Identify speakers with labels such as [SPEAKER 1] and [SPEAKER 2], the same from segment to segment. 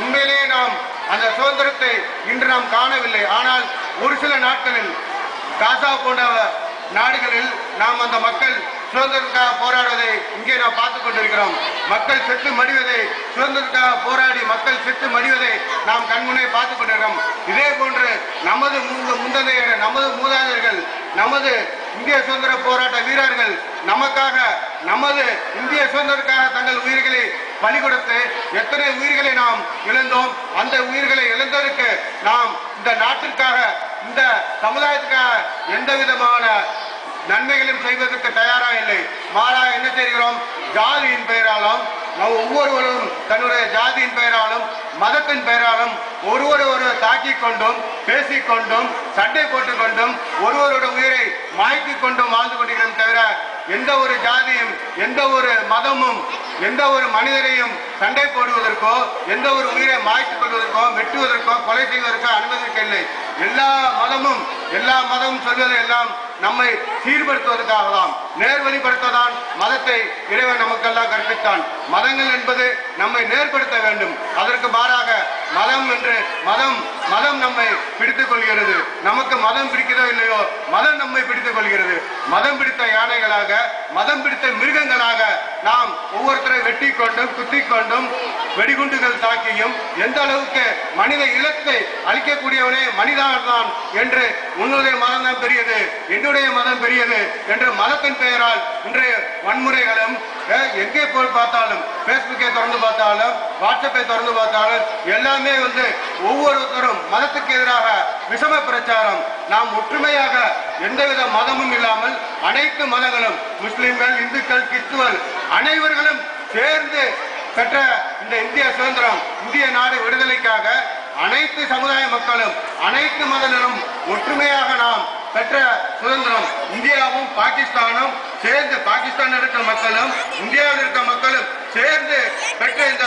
[SPEAKER 1] உண்மையிலேயே நாம் அந்த சுதந்திரத்தை இன்று நாம் காணவில்லை. ஆனால் ஒரு சில நாட்களில் காசா போன்ற நாடுகளில் நாம் அந்த மக்கள் சுதந்திரத்துக்காக போராடுவதை இங்கே நாம் பார்த்துக் கொண்டிருக்கிறோம். மக்கள் செத்து மடிவதை, சுதந்திரத்துக்காக போராடி மக்கள் செத்து மடிவதை நாம் கண்முன்னே பார்த்துக் கொண்டிருக்கிறோம். இதே போன்று நமது முந்தையர், நமது மூதாதையர்கள், நமது இந்திய சுதந்திர போராட்ட வீரர்கள் நமக்காக, நமது இந்திய சுதந்திரத்துக்காக தங்கள் உயிர்களை பலி கொடுத்து எத்தனை உயிர்களை நாம் இழந்தோம். அந்த உயிர்களை இழந்ததற்கு நாம் இந்த நாட்டிற்காக, இந்த சமுதாயத்துக்காக எந்த விதமான நன்மைகளும் செய்வதற்கு தயாராக இல்லை. மாறாக என்ன செய்கிறோம்? ஜாதியின் பெயராலும், ஒவ்வொருவரும் தன்னுடைய ஜாதியின் பெயராலும் மதத்தின் பெயராலும் ஒருவரை தாக்கிக் கொண்டும் பேசிக்கொண்டும் சண்டை போட்டுக் கொண்டும் ஒருவரோட உயிரை மாய்க்கிக் கொண்டும் வாழ்ந்து கொண்டிருக்கிறோம். தவிர எந்த ஒரு ஜாதியும், எந்த ஒரு மதமும், எந்த ஒரு மனிதரையும் சண்டை போடுவதற்கோ, எந்த ஒரு உயிரை மாய்த்துக் கொள்வதற்கோ, வெட்டுவதற்கோ, கொலை செய்வதற்கோ அனுமதிக்கவில்லை. எல்லா மதமும் சொல்வது எல்லாம் நம்மை சீர்படுத்துவதற்காகலாம், நேர்வழிப்படுத்ததான் மதத்தை இறைவன் நமக்கெல்லாம் கற்பித்தான். மதங்கள் என்பது நம்மை நேர்படுத்த வேண்டும். அதற்கு மாறாக மதம் என்று மதம் நம்மை பிடித்துக் கொள்கிறது. நமக்கு மதம் பிடிக்கிறதோ இல்லையோ, மதம் நம்மை பிடித்துக் கொள்கிறது. மதம் பிடித்த யானைகளாக, மதம் பிடித்த மிருகங்களாக நாம் ஒவ்வொருத்தரை வெட்டி கொண்டும் குத்தி கொண்டும் வெடிகுண்டுகள் தாக்கியும் எந்த அளவுக்கு மனித இலக்கை அழிக்கக்கூடியவனே மனிதன்தான் என்று உன்னுடைய மதம் தான் பெரியது, என்னுடைய மதம் பெரியது என்று மதத்தின் பெயரால் இன்றைய வன்முறைகளும் எங்கே போய் பார்த்தாலும், பேஸ்புக்கை திறந்து பார்த்தாலும், வாட்ஸ்அப்பை திறந்து பார்த்தாலும் எல்லாமே ஒவ்வொருத்தரும் மதத்துக்கு எதிராக விஷம பிரச்சாரம். நாம் ஒற்றுமையாக எந்தவித மதமும் இல்லாமல் அனைத்து மதங்களும், முஸ்லிம்கள், இந்துக்கள், கிறிஸ்துவர்கள் அனைவர்களும் சேர்ந்து பெற்ற இந்த இந்திய சுதந்திரம், இந்திய நாடு விடுதலைக்காக அனைத்து சமுதாய மக்களும், அனைத்து மதங்களும் ஒற்றுமையாக நாம் பெற்ற சுதந்திரம். இந்தியாவும் பாகிஸ்தானும் சேர்ந்து, பாகிஸ்தான் இருக்கிற மக்களும் இந்தியாவில் இருக்கிற மக்களும் சேர்ந்து பெற்ற இந்த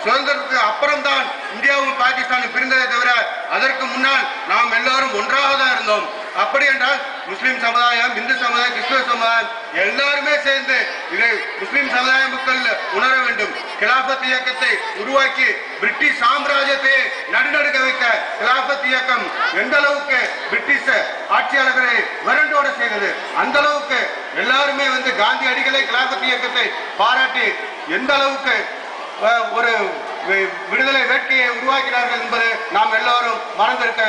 [SPEAKER 1] சுதந்திரத்துக்கு அப்புறம்தான் இந்தியாவும் பாகிஸ்தானும் பிரிந்ததை தவிர அதற்கு முன்னால் நாம் எல்லாரும் ஒன்றாக தான் இருந்தோம். அப்படி என்றால் முஸ்லிம் சமுதாயம், இந்து சமுதாயம், கிறிஸ்துவ சமுதாயம் எல்லாருமே சேர்ந்து இதை முஸ்லிம் சமுதாய மக்கள் உணர வேண்டும். கிலாபத் இயக்கத்தை உருவாக்கி பிரிட்டிஷ் சாம்ராஜ்யத்தை நடுநடுக்க வைத்த கிலாபத் இயக்கம் எந்த அளவுக்கு பிரிட்டிஷ் ஆட்சியாளர்களை விரண்டோட செய்தது, அந்த அளவுக்கு எல்லாருமே காந்தி அடிகளை கிலாபத் இயக்கத்தை பாராட்டி எந்த அளவுக்கு ஒரு விடுதலை வேட்கையை உருவாக்கினார்கள் என்பது நாம் எல்லாரும் மறந்திருக்க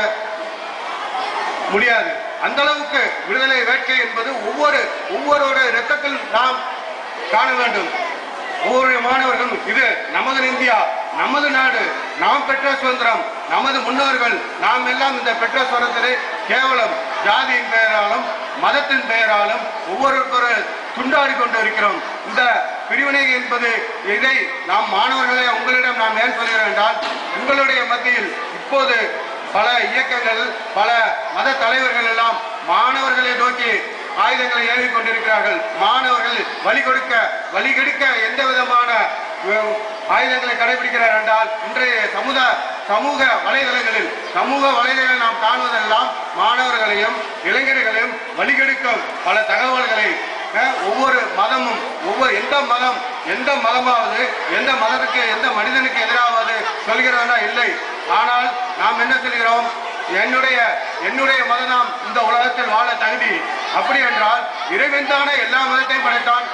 [SPEAKER 1] முடியாது. அந்த அளவுக்கு விடுதலை வேட்கை என்பது ஒவ்வொரு இரத்தத்தில் நாம் காண வேண்டும். ஒவ்வொரு மாணவர்களும் இது நமது இந்தியா, நமது நாடு, நாம் பெற்ற சுதந்திரம், நமது முன்னோர்கள், நாம் எல்லாம் இந்த பெற்ற சுதந்திரத்தை கேவலம் ஜாதியின் பெயராலும் மதத்தின் பெயராலும் ஒவ்வொருவரும் துண்டாடி கொண்டு இருக்கிறோம். இந்த பிரிவினை என்பது இதை நாம் மாணவர்களை உங்களிடம் நாம் ஏன் சொல்கிறோம் என்றால், உங்களுடைய மத்தியில் இப்போது பல இயக்கங்கள், பல மத தலைவர்கள் எல்லாம் மாணவர்களை நோக்கி ஆயுதங்களை ஏவி கொண்டிருக்கிறார்கள். மாணவர்கள் வழிகெடுக்க எந்த விதமான ஆயுதங்களை கடைபிடிக்கிறார் என்றால், இன்றைய சமூக வலைதளங்களில் நாம் காணுவதெல்லாம் மாணவர்களையும் இளைஞர்களையும் வழிகெடுக்கும் பல தகவல்களை ஒவ்வொரு மதமும், எந்த மதமாவது எந்த மதத்துக்கு, எந்த மனிதனுக்கு எதிராவது சொல்கிறதா இல்லை. ஆனால் நாம் என்ன சொல்கிறோம்? என்னுடைய மதம் இந்த உலகத்தில் வாழ தகுதி. அப்படி என்றால் இறைவன் தானே எல்லா மதத்தையும் படைத்தான்.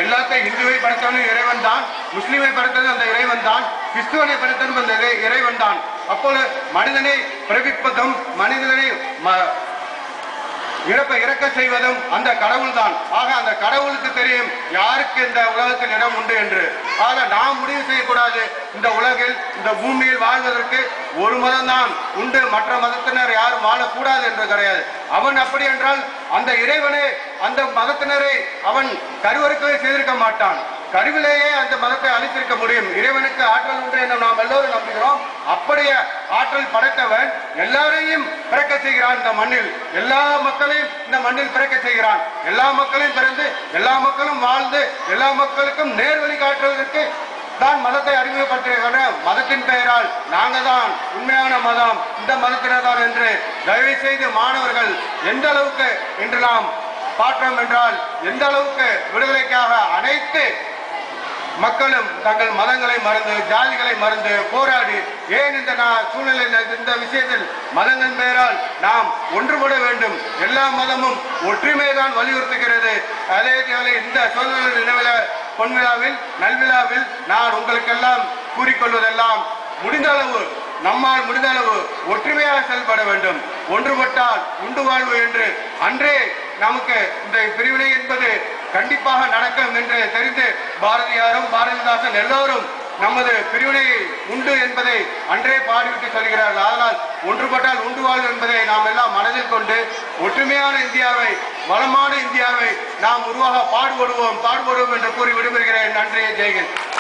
[SPEAKER 1] எல்லாத்தையும் இந்துவை படைத்தவனும் இறைவன் தான், முஸ்லிமை படைத்தது அந்த இறைவன் தான், கிறிஸ்துவனை படைத்ததும் அந்த இறைவன் தான். அப்போது மனிதனை பிறப்பிப்பதும் மனிதனை இறக்க செய்வதும் அந்த கடவுள் தான். ஆக அந்த கடவுளுக்கு தெரியும் யாருக்கு இந்த உலகத்தில் இடம் உண்டு என்று. ஆக நாம் முடிவு செய்யக்கூடாது. இந்த உலகில், இந்த பூமியில் வாழ்வதற்கு ஒரு மதம் தான் உண்டு, மற்ற மதத்தினர் யாரும் வாழக்கூடாது என்று கிடையாது. அவன் அப்படி என்றால் அந்த இறைவனே அந்த மதத்தினரை அவன் கருவறுக்கவே செய்திருக்க மாட்டான். கருவிலேயே அந்த மதத்தை அழித்திருக்க முடியும். இறைவனுக்கு ஆற்றல் உண்டு என்று நாம் எல்லோரும் நம்புகிறோம். அப்படியே ஆற்றல் படைத்தவன் எல்லாரையும் பிறக்க செய்கிறான். இந்த மண்ணில் எல்லா மக்களையும் இந்த மண்ணில் பிறக்க செய்கிறான். எல்லா மக்களையும் பிறந்து எல்லா மக்களும் வாழ்ந்து எல்லா மக்களுக்கும் நேர்வழி காட்டுவதற்கு தான் மதத்தை அறிமுகப்படுத்துகிற மதத்தின் பெயரால் நாங்கள் தான் உண்மையான மதம், இந்த மதத்தினர் தான் என்று தயவு செய்து மாணவர்கள் எந்த அளவுக்கு இன்று நாம் பார்த்தோம் என்றால், எந்த அளவுக்கு விடுதலைக்காக அனைத்து மக்களும் தங்கள் மதங்களை மறந்து ஜாதிகளை மறந்து போராடி ஏன் இந்த சூழ்நிலை இந்த விஷயத்தில் மதங்களின் பெயரால் நாம் ஒன்றுபட வேண்டும். எல்லா மதமும் ஒற்றுமைதான் வலியுறுத்துகிறது. அதே போல இந்த சுதந்திர தின பொன்விழாவில் நல்விழாவில் நான் உங்களுக்கெல்லாம் கூறிக்கொள்வதெல்லாம் நம்மால் முடிந்த அளவு ஒற்றுமையாக செயல்பட வேண்டும். ஒன்றுபட்டால் உண்டு வாழ்வு என்று அன்றே நமக்கு இந்த பிரிவினை என்பது கண்டிப்பாக நடக்கும் என்று தெரிந்து பாரதியாரும் பாரதிதாசன் எல்லோரும் நமது பிரிவினை உண்டு என்பதை அன்றே பாடிவிட்டு சொல்கிறார்கள். அதனால் ஒன்றுபட்டால் உண்டு வாழ்வு என்பதை நாம் எல்லாம் மனதில் கொண்டு ஒற்றுமையான இந்தியாவை வளமான இந்தியாவை நாம் உருவாக பாடுபடுவோம் என்று கூறி விடுபெறுகிறேன். நன்றி. ஜெய்ஹிந்த்.